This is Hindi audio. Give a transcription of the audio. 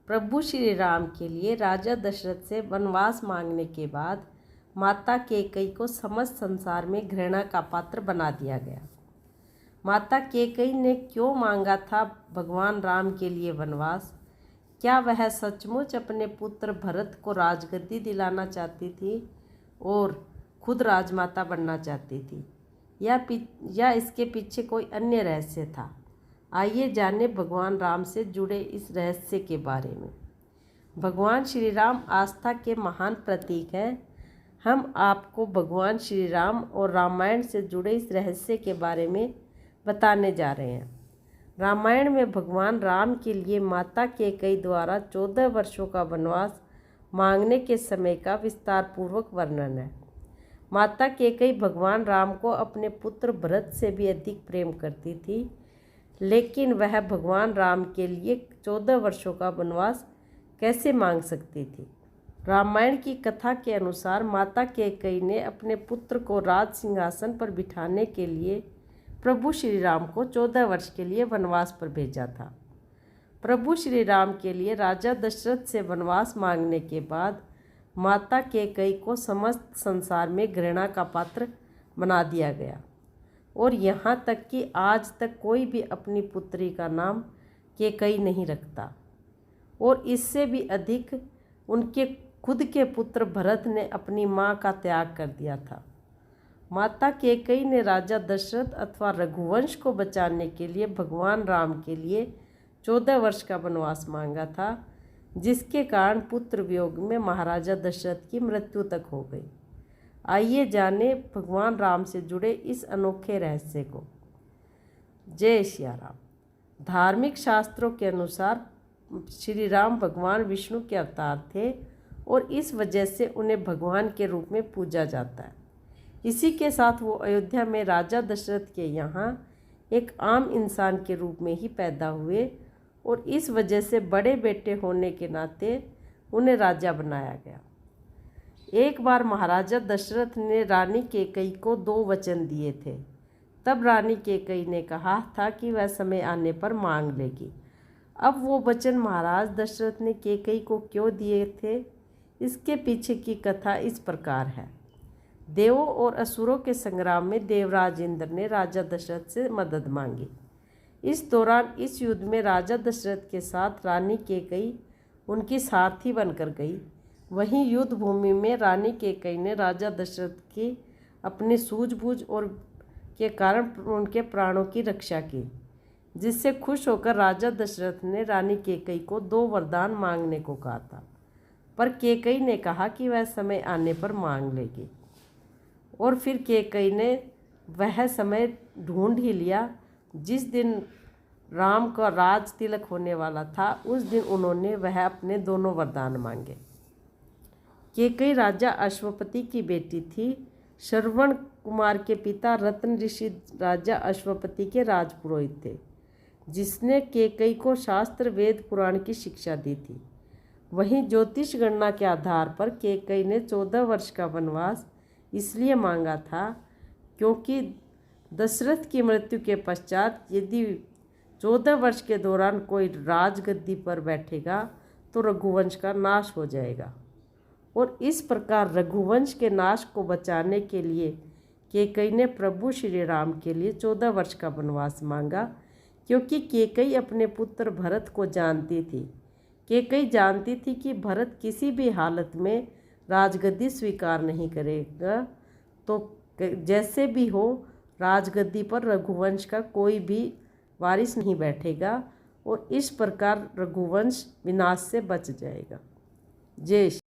प्रभु श्री राम के लिए राजा दशरथ से वनवास मांगने के बाद माता कैकेयी को समस्त संसार में घृणा का पात्र बना दिया गया। माता कैकेयी ने क्यों मांगा था भगवान राम के लिए वनवास? क्या वह सचमुच अपने पुत्र भरत को राजगद्दी दिलाना चाहती थी और खुद राजमाता बनना चाहती थी, या इसके पीछे कोई अन्य रहस्य था? आइए जानें भगवान राम से जुड़े इस रहस्य के बारे में। भगवान श्री राम आस्था के महान प्रतीक हैं। हम आपको भगवान श्री राम और रामायण से जुड़े इस रहस्य के बारे में बताने जा रहे हैं। रामायण में भगवान राम के लिए माता कैकेयी द्वारा 14 वर्षों का वनवास मांगने के समय का विस्तार पूर्वक वर्णन है। माता कैकेयी भगवान राम को अपने पुत्र भरत से भी अधिक प्रेम करती थी, लेकिन वह भगवान राम के लिए 14 वर्षों का वनवास कैसे मांग सकती थी? रामायण की कथा के अनुसार माता कैकेयी ने अपने पुत्र को राज सिंहासन पर बिठाने के लिए प्रभु श्री राम को 14 वर्ष के लिए वनवास पर भेजा था। प्रभु श्री राम के लिए राजा दशरथ से वनवास मांगने के बाद माता कैकेयी को समस्त संसार में घृणा का पात्र बना दिया गया और यहाँ तक कि आज तक कोई भी अपनी पुत्री का नाम कैकेयी नहीं रखता। और इससे भी अधिक उनके खुद के पुत्र भरत ने अपनी माँ का त्याग कर दिया था। माता कैकेयी ने राजा दशरथ अथवा रघुवंश को बचाने के लिए भगवान राम के लिए 14 वर्ष का वनवास मांगा था, जिसके कारण पुत्र वियोग में महाराजा दशरथ की मृत्यु तक हो गई। आइए जाने भगवान राम से जुड़े इस अनोखे रहस्य को। जय सिया राम। धार्मिक शास्त्रों के अनुसार श्री राम भगवान विष्णु के अवतार थे और इस वजह से उन्हें भगवान के रूप में पूजा जाता है। इसी के साथ वो अयोध्या में राजा दशरथ के यहाँ एक आम इंसान के रूप में ही पैदा हुए और इस वजह से बड़े बेटे होने के नाते उन्हें राजा बनाया गया। एक बार महाराजा दशरथ ने रानी कैकेयी को 2 वचन दिए थे। तब रानी कैकेयी ने कहा था कि वह समय आने पर मांग लेगी। अब वो वचन महाराज दशरथ ने कैकेयी को क्यों दिए थे, इसके पीछे की कथा इस प्रकार है। देवों और असुरों के संग्राम में देवराज इंद्र ने राजा दशरथ से मदद मांगी। इस दौरान इस युद्ध में राजा दशरथ के साथ रानी कैकेयी उनकी सारथी बनकर गई। वहीं युद्ध भूमि में रानी कैकेयी ने राजा दशरथ की अपने सूझबूझ और के कारण उनके प्राणों की रक्षा की, जिससे खुश होकर राजा दशरथ ने रानी कैकेयी को 2 वरदान मांगने को कहा था, पर कैकेयी ने कहा कि वह समय आने पर मांग लेगी। और फिर कैकेयी ने वह समय ढूंढ ही लिया। जिस दिन राम का राज तिलक होने वाला था, उस दिन उन्होंने वह अपने दोनों वरदान मांगे। कैकेयी राजा अश्वपति की बेटी थी। श्रवण कुमार के पिता रत्न ऋषि राजा अश्वपति के राजपुरोहित थे, जिसने कैकेयी को शास्त्र वेद पुराण की शिक्षा दी थी। वहीं ज्योतिष गणना के आधार पर कैकेयी ने 14 वर्ष का वनवास इसलिए मांगा था क्योंकि दशरथ की मृत्यु के पश्चात यदि 14 वर्ष के दौरान कोई राजगद्दी पर बैठेगा तो रघुवंश का नाश हो जाएगा। और इस प्रकार रघुवंश के नाश को बचाने के लिए कैकेयी ने प्रभु श्री राम के लिए 14 वर्ष का वनवास मांगा, क्योंकि कैकेयी अपने पुत्र भरत को जानती थी। कैकेयी जानती थी कि भरत किसी भी हालत में राजगद्दी स्वीकार नहीं करेगा, तो जैसे भी हो राजगद्दी पर रघुवंश का कोई भी वारिस नहीं बैठेगा और इस प्रकार रघुवंश विनाश से बच जाएगा। जय